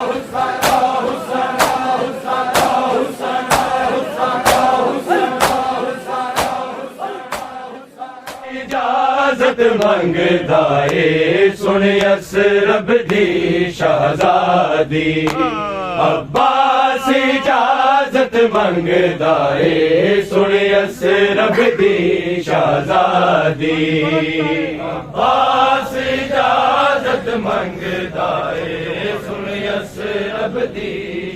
اجازت منگدا اے سن یسرب دی شہزادی، عباس اجازت منگدا اے سن یسرب دی شہزادی، عباس اجازت منگدا اے سن یسرب دی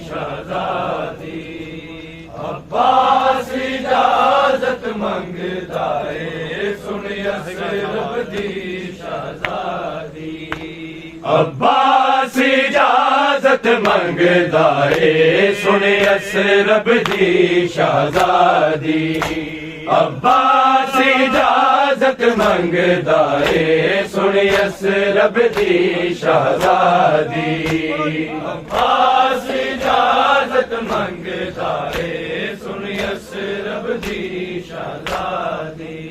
شہزادی، عباس اجازت منگدا اے سن یسرب دی شہزادی، عباس اجازت منگدا اے سن یسرب دی شہزادی، عباس اجازت منگدا اے سن یسرب دی شہزادی، عباس اجازت منگدا اے سن یسرب دی شہزادی،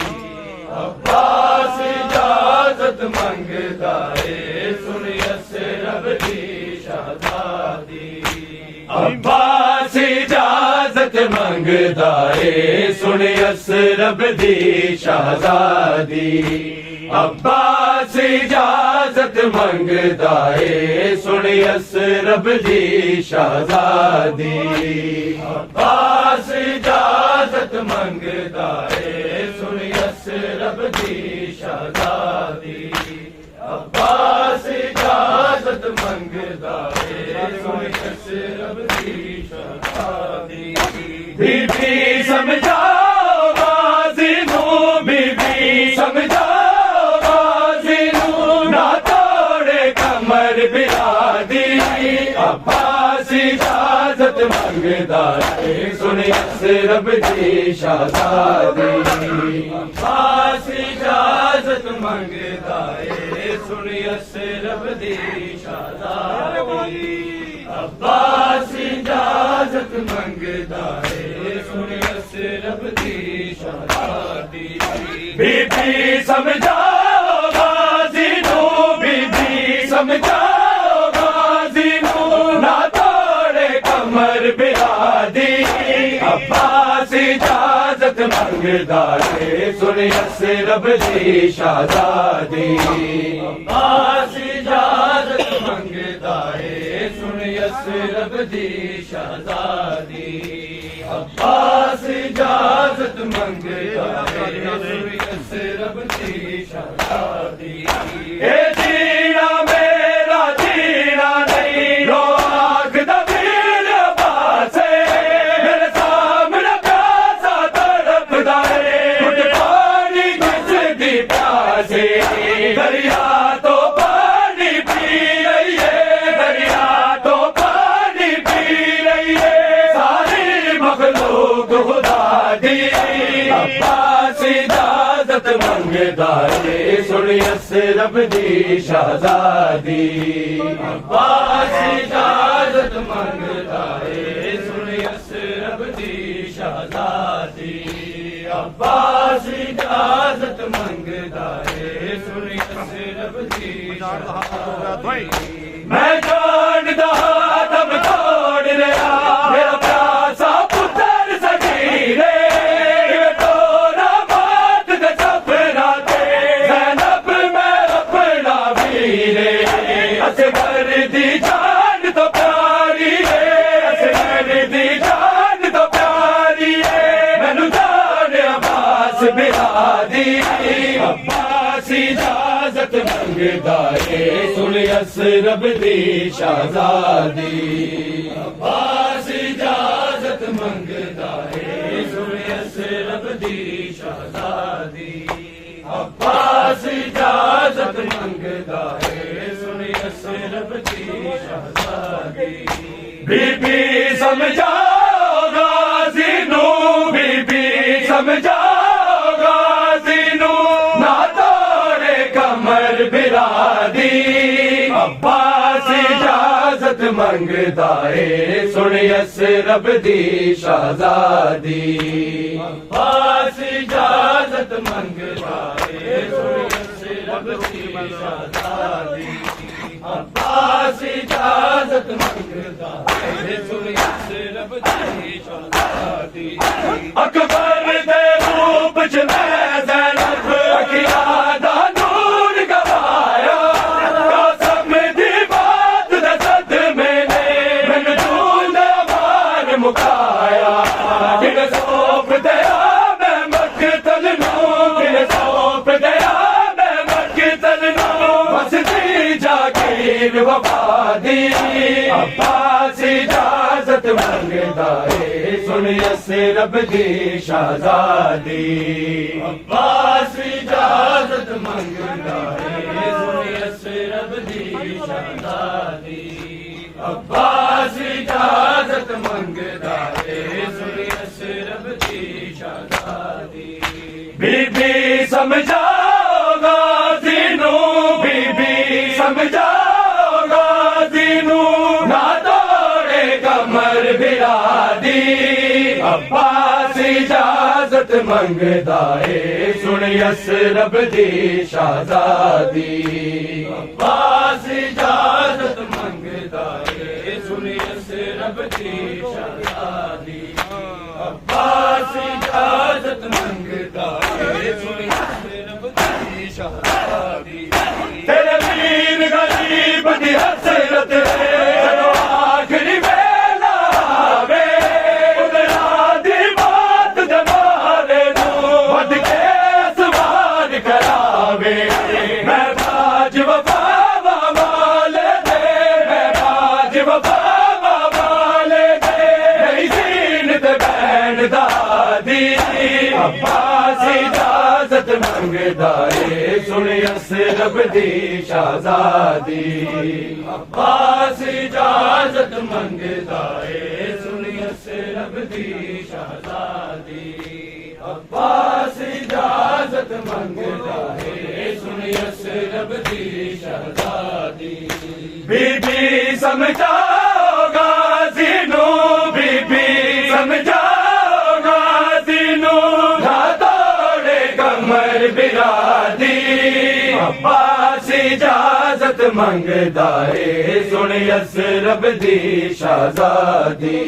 عباس اجازت منگدا اے سن یسرب دی شہزادی، عباس اجازت منگدا اے سن یسرب دی شہزادی، عباس اجازت منگدا اے سن یسرب دی شہزادی، عباس اجازت منگدا اے سن یسرب دی شہزادی، عباس اجازت منگدا اے سن یسرب دی شہزادی، بی بی سمجھاؤ غازی نو، بی بی سمجھاؤ غازی نو، نہ توڑے کمر بلادی، عباس اجازت منگدا اے سن یسرب دی شہزادی، عباس اجازت منگدا اے سن یسرب دی شہزادی، عباس اجازت منگدا اے سن یسرب دی شہزادی، بی بی سمجھاؤ غازی نو، بی بی سمجھاؤ غازی نو، نہ توڑے کمر بلادی، عباس اجازت منگدا اے سن یسرب دی شہزادی، عباس اجازت منگدا اے سن یسرب دی شہزادی، عباس اجازت منگدا اے سن یسرب دی شہزادی، اے جینا میرا جینا نہیں رو آنکھ دبیر عباس، میرے سامنے پیاسا تڑپدا ہے، گھٹ پانی جس دی پیاسے، دریا تو پانی پی رہی ہے، دریا تو پانی پی رہی ہے، ساری مخلوق خدا دی، عباس اجازت منگدا اے سن یسرب دی شہزادی، عباس اجازت منگدا اے سن یسرب دی شہزادی، عباس اجازت منگدا اے سن یسرب دی شہزادی، میں جاندا تب توڑ رہا میرا پیاسا پتر سگیرے، اصغر دی جان تو پیاری ہے، اصغر دی جان تو پیاری ہے، مینوں جان عباس بلادی، عباس اجازت منگدا اے سن یسرب دی شہزادی، عباس اجازت منگدا اے سن یسرب دی شہزادی، عباس اجازت منگدا اے سن یسرب دی شہزادی، بی بی سمجھاؤ غازی نو، بی بی سمجھاؤ غازی نو، نہ توڑے کمر بلادی، عباس اجازت منگدا اے سن یسرب دی شہزادی، عباس اجازت منگدا اے سن یسرب دی شہزادی، عباس اجازت منگتا ہے سن یثرب دی شہزادی اکبر دے روپ چ میں زینب اکھیاں دا نور گوایا قاسم دی بات دے صدمے نے مینوں جھول دے مار مکایا کن سونپ دیا میں مقتل نوں کن سونپ دیا میں مقتل نوں بس دی جاگیر وفا دی عباس اجازت منگدا ہے سن یثرب دی شہزادی عباس اجازت منگدا ہے سن یثرب دی شہزادی عباس اجازت منگدا ہے سن یثرب دی شہزادی بی بی سمجھاؤ غازی نوں بی بی سمجھاؤ غازی نوں نہ توڑے کمر بلادی عباس اجازت منگدا ہے سن یثرب دی شہزادی عباس اجازت منگدا ہے سن یثرب دی شہزادی عباس اجازت منگدا ہے سن یثرب دی شہزادی تیرے مین غریب دی حسرت ہے جدوں آخری ویلا آوے ادھرا دی بات دے مارے نوں ود کے سوار کراوے میں باج وفا والے دے میں باج وفا والے دے نہیں زین تے بہن دادی عباس اجازت منگدا ہے سن یثرب دی شہزادی عباس اجازت منگدا ہے سن یثرب دی شہزادی عباس اجازت منگدا ہے سن یثرب دی شہزادی بی بی سمجھاؤ غازی نوں بی بی سمجھاؤ غازی نوں نہ توڑے کمر بلادی عباس اجازت منگدا ہے سن یثرب دی شہزادی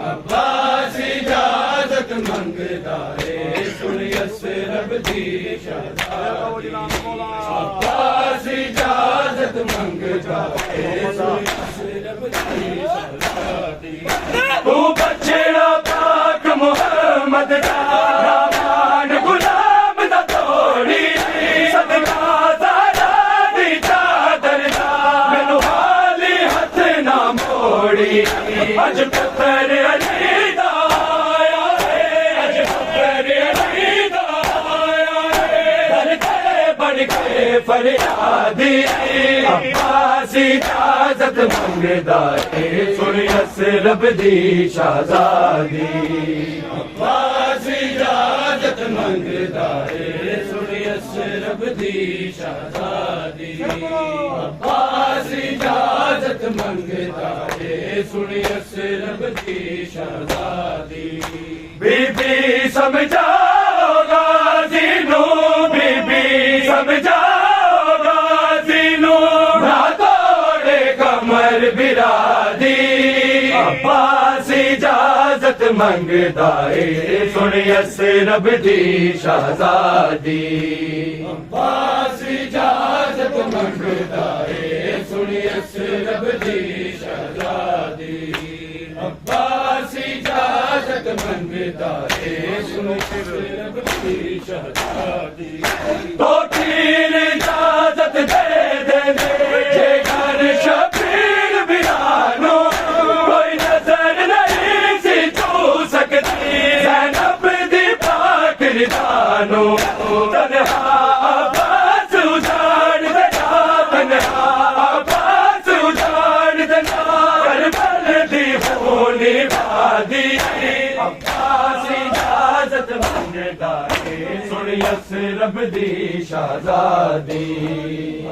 عباس اجازت منگدا ہے سن یثرب دی شہزادی عباس اجازت منگدا ہے سن یثرب دی شہزادی تو بچڑا پاک محمد دا رامان غلام دا توڑی صدقہ زہرا دی چادر دا مینوں خالی ہتھ نہ موڑی اج پتر علی دا آیا ہے اج پتر علی دا آیا ہے در تے بن کے فریادی عباس اجازت منگدا ہے سن یثرب دی شہزادی عباس اجازت منگدا ہے سن یثرب دی شہزادی عباس اجازت منگدا ہے سن یثرب دی شہزادی بی بی سمجھاؤ غازی نوں بی بی سمجھاؤ غازی نوں نہ توڑے کمر بلادی عباس اجازت منگدا ہے سن یثرب دی شہزادی عباس اجازت منگدا ہے سن یثرب دی شہزادی عباس اجازت منگدا ہے سن یثرب دی شہزادی تو تین اجازت دے دے جے گھر شبیر بلانو کوئی نظر نہیں سی چھو سکتی زینب دی پاک ردانو تنہا عباس اجاڑ دینا تنہا عباس اجاڑ دینا کربل دی خونی وادی عباس اجازت منگدا ہے سن یثرب دی شہزادی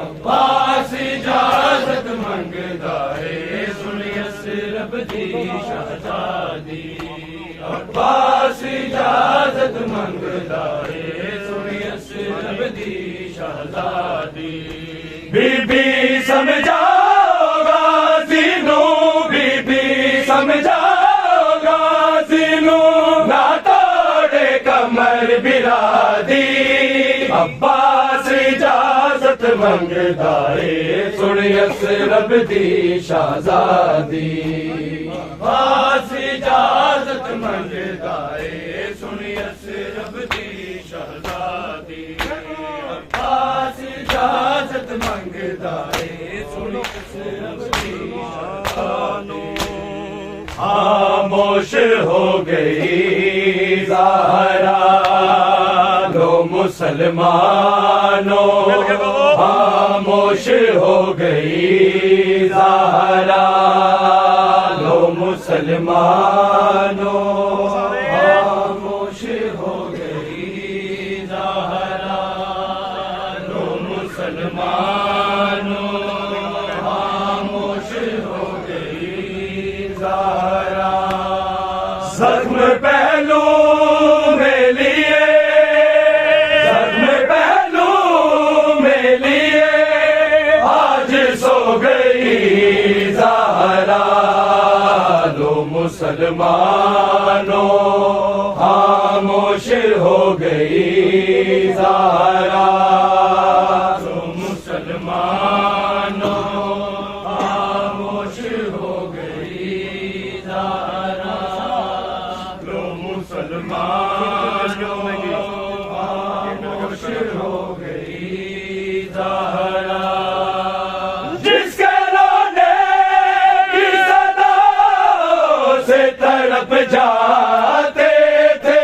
عباس اجازت منگدا ہے سن یثرب دی شہزادی عباس اجازت منگدا ہے سن یثرب دی شہزادی بی بی سمجھاؤ غازی نو بی بی سمجھاؤ غازی نو نہ توڑے کمر برادی عباس اجازت منگدا اے سن یسرب دی شہزادی عباس اجازت منگدا اے سن یسرب دی شہزادی عباس اجازت منگدا اے سن یسرب دی شہزادی خاموش ہو گئی زہرا لو مسلمانوں خاموش ہو گئی زہرا لو مسلمانوں خاموش ہو گئی زہرا لو مسلمانوں خاموش ہو گئی زہرا زخم پہلو میں لیے زخم پہلو میں لیے آج سو گئی زہرا لو مسلمانوں خاموش ہو گئی زہرا لو مسلمانوں خاموش ہو گئی زہرا لو مسلمانوں خاموش ہو گئی زہرا جس کے رونے کی صدا سے تڑپ جاتے تھے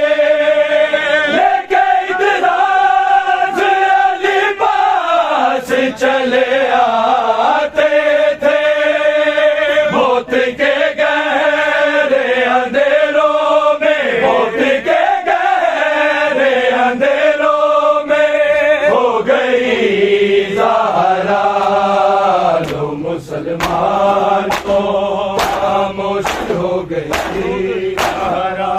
لے کے اعتراض علی پاس چلے آتے تھے موت کے گہرے اندھیروں میں موت کے گہرے اندھیروں میں ہو گئی زہرا لو مسلمان کو خاموش ہو گئی زہرا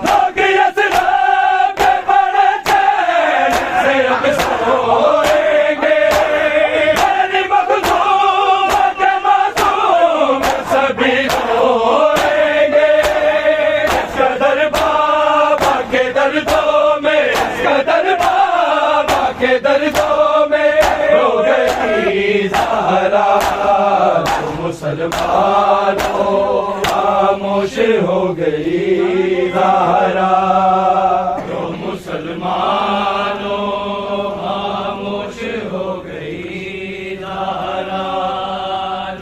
لوگ یسرب پہ بڑے چین سے اب سوئیں گے میری مخدوم کے معصوم سبھی روئیں گے اس قدر بابا کے دردوں میں اس قدر بابا کے دردوں میں رو گئی زہرا تو مسلمانوں خاموش ہو گئی زہرا تو مسلمانوں خاموش ہو گئی زہرا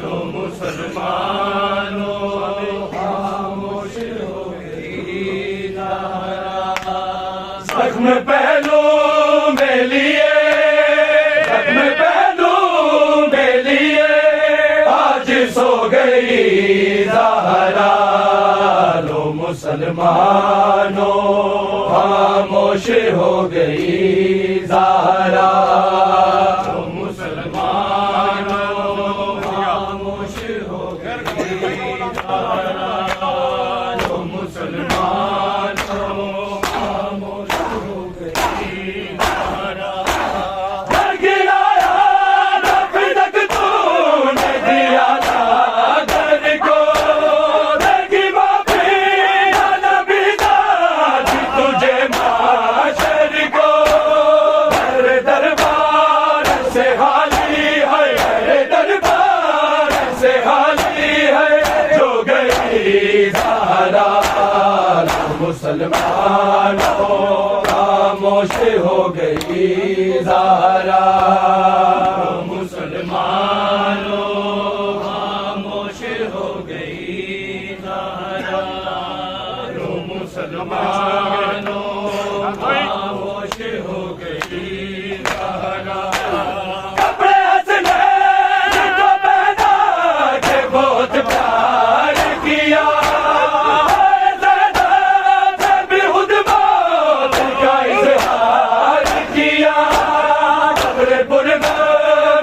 تو مسلمانوں خاموش ہو گئی زہرا زخم پہلو میں لیے زخم پہلو میں لیے آج سو گئی زہرا لو مسلمانوں خاموش ہو گئی زہرا لو مسلمانوں خاموش ہو گئی زہرا لو مسلمانوں خاموش ہو گئی زہرا گھر گرایا رب تک تو نے دیا تھا گھر کو گھر کی معافی یا نبی دادی تجھے معاشر کو گھر دربار سے حالی ہے گھر دربار سے حالی ہے جو گئی زہرا لو مسلمانوں خاموش ہو گئی زہرا لو مسلمانوں خاموش ہو گئی زہرا لو مسلمانوں خاموش ہو گئی زہرا کپڑے حسنین کو پہنا کے بہت پیار کیا زینب سے بھی خود موت کا اظہار کیا قبر پرغم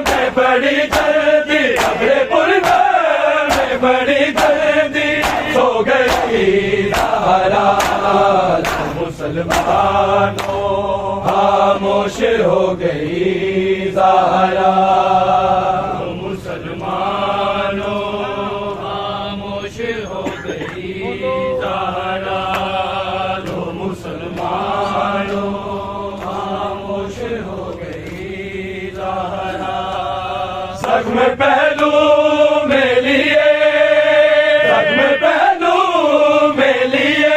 میں بڑی جلدی قبر پرغم میں بڑی جلدی سو گئی زہرا مسلمانوں خاموش ہو گئی زہرا مسلمانوں خاموش ہو گئی زہرا مسلمانوں خاموش ہو گئی زہرا زخم پہلو میں لیے زخم پہلو میں لیے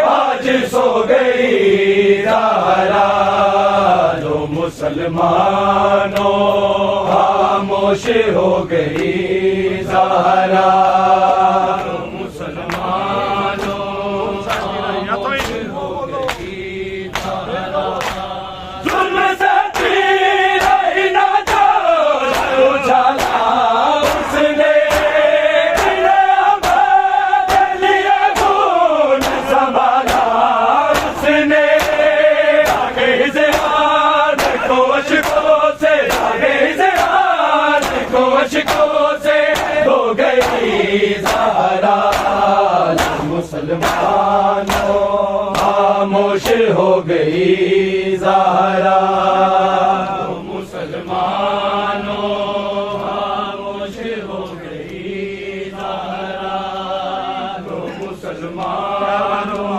آج سو گئی زہرا جو مسلمانوں خاموش ہو گئی زہرا مسلمانوں خاموش ہو گئی زہرا ظلم سے پیر ہی نہ جو اجالا اس نے زہرا مسلمانوں خاموش ہو گئی زہرا مسلمانوں خاموش ہو گئی زہرا مسلمانوں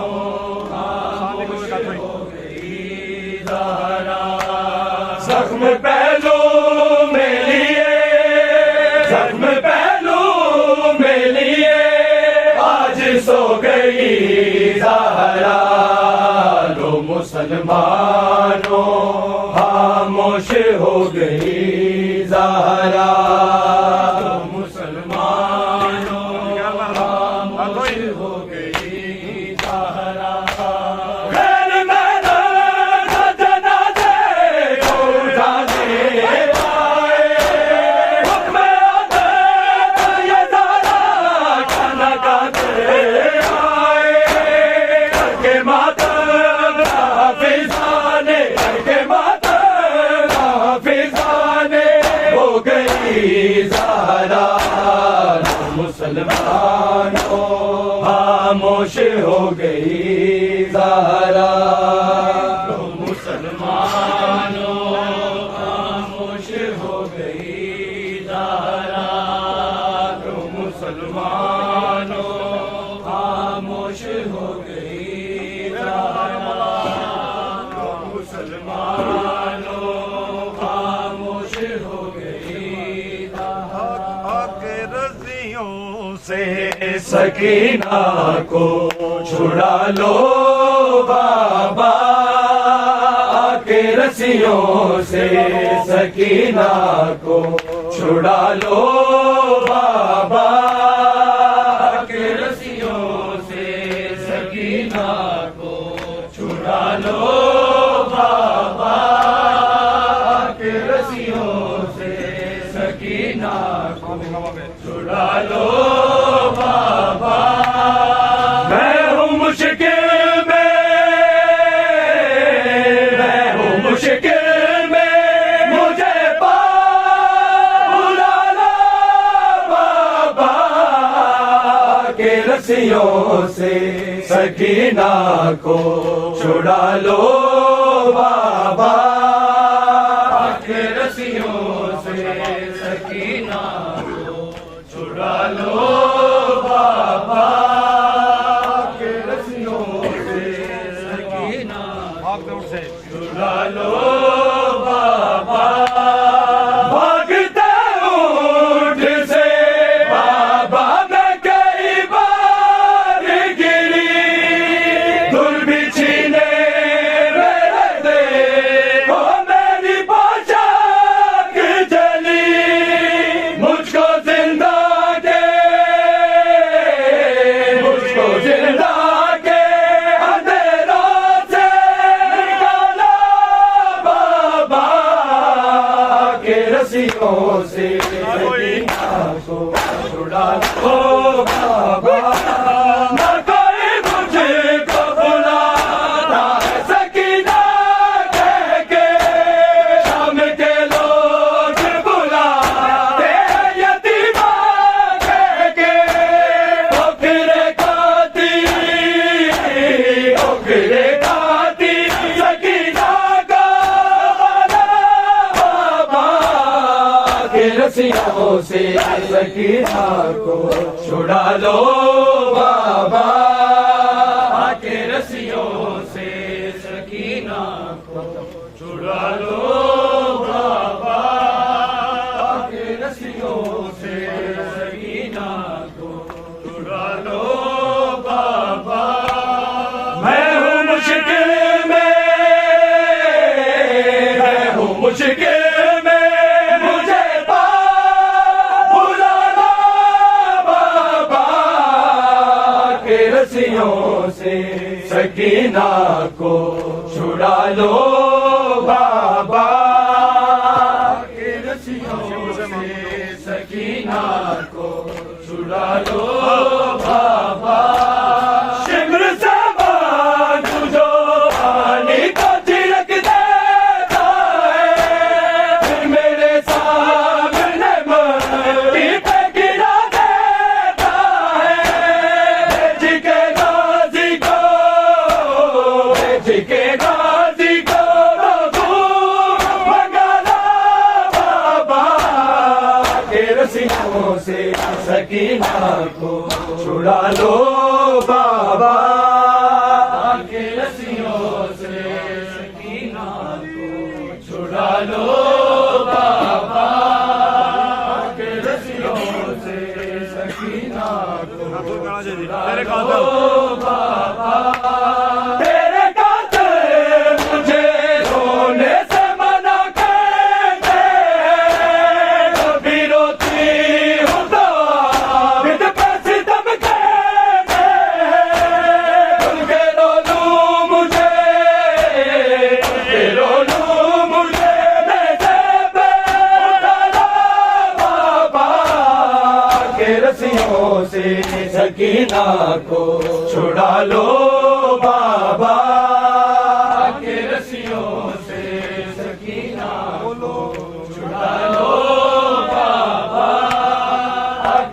خاموش ہو گئی زہرا زخم پہلو میں لیے زخم پہلو میں لیے آج سو گئی زہرا لو مسلمانوں خاموش ہو گئی زہرا مسلمانوں خاموش ہو گئی زہرا خیر میدان جنازے کو اٹھانے آئے حکم عدالت یہ زہرا کا لگاتے آئے کر کے ماتم حافظانے کر کے ماتم حافظانے ہو گئی زہرا مسلمانوں خاموش ہو گئی زہرا مسلمانوں خاموش ہو گئی زہرا مسلمانوں خاموش ہو گئی زہرا مسلمانوں خاموش ہو گئی زہرا کے رضیوں سے سکینہ کو چھڑا لو بابا کے رسیوں سے سکینہ کو چھڑا لو بابا کے رسیوں سے سکینہ کو چھڑا لو بابا کے رسیوں سے سکینہ کو چھڑا لو بابا میں ہوں مشکل میں میں ہوں مشکل میں مجھے بلا لو بابا کے رسیوں سے سکینہ کو چھڑا لو بابا کے رسیوں سے سکینہ کو چھڑا لو بابا کے رسیوں سے سکینہ چھڑا لو بابا بھاگتے اونٹ سے بابا میں کئی بار گری دھول بچھینے میرے دیکھو میری پوشاک جلی مجھ کو زندہ کے مجھ کو زندہ کے اندھیروں سے نکالا بابا کے رسیوں سے سکینہ کو چھڑا لو بابا نہ کوئی مجھ کو بلاتا ہے سکینہ کہہ کے شام کے لوگ بلاتے ہیں یتیمہ کہہ کے ٹھوکرے رسیوں سے سکینہ کو چھڑا لو بابا کے رسیوں سے سکینہ کو چھڑا لو بابا کے رسیوں سے سکینہ کو چھڑا لو بابا میں ہوں مشکل میں مشکل میں مجھے بلانا بابا کے رسیوں سے سکینہ کو چھڑا لو بابا کے رسیوں سے سکینہ کو چھڑا لو بابا شمر زبان جو پانی کو چھڑک دیتا ہے پھر میرے سامنے مٹی پہ گرا دیتا ہے بھیج کے غازی کو بھیج کے غازی کو منگانا بابا کے رسیوں سے سکینہ کو چھڑا لو بابا کے رسیوں سے سکینہ کو چھڑا لو بابا کے رسیوں سے سکینہ کو چھڑا لو بابا تیرے قاتل مجھے رونے سے منع کرتے کبھی روتی ہوں تو عابد پہ ستم کرتے بھول کے رو لوں مجھے رو لوں مجھے نیزے پہ اٹھانا بابا کے رسیوں سے سکینہ کو چھڑا لو بابا کے رسیوں سے سکینہ کو چھڑا لو بابا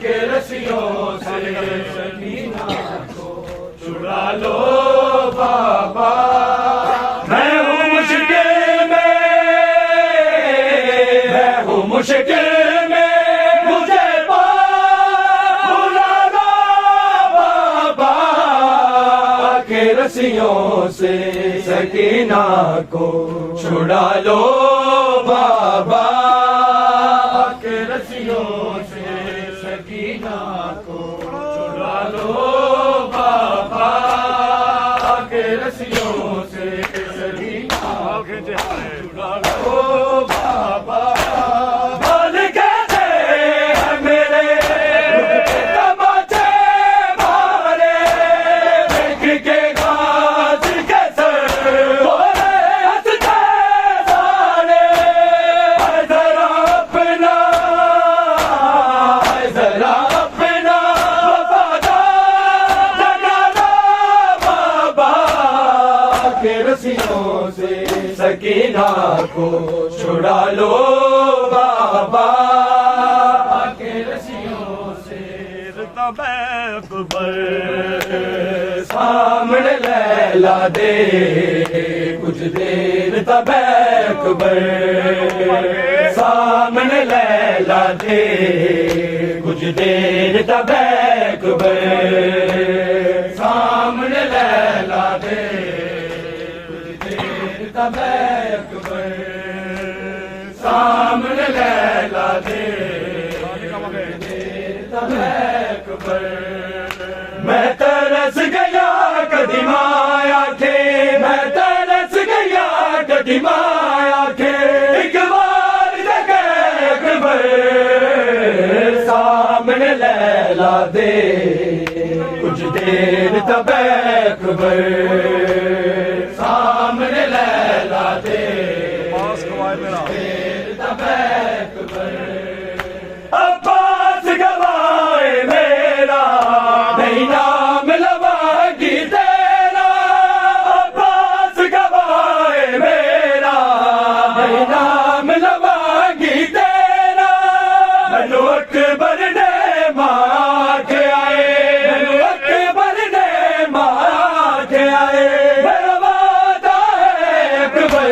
کے رسیوں سے سکینہ کو چھڑا لو بابا میں ہوں مشکل میں مجھے بلانا بابا کے رسیوں سے سکینہ کو چھڑا لو بابا کے رسیوں سے سکینہ کو چھڑا لو بابا کے رسیوں سے سکینہ کو چھڑا لو بابا بول کیسے ہیں میرے رخ پہ تماچے مارے دیکھ کے غازی کے سر بولے ہنستے سارے اے ذرا اپنا وفادار جگانا بابا کے رسیوں سے سکینہ کو چھڑا لو بابا کے رسیوں سے اکبر سامنے لیلا دے کچھ دیر تب اکبر سامنے لیلا دے کچھ دیر تب اکبر سامنے لیلا دے کچھ دیر تب اکبر سامنے لیلا دے تب اکبر میں ترس گیا قدیم آیا تھے میں ترس گیا قدیم آیا تھے ایک بار دیکھے اکبر سامنے لیلا دے کچھ دیر تب اکبر سامنے لیلا دے دیر تب اکبر عباس گوائے میرا نہیں نام لواگی تیرا عباس گوائے میرا نہیں نام لواگی تیرا منو اکبر نے مارا کے آئے منو اکبر نے مارا کے آئے میرا وعدہ ہے اکبر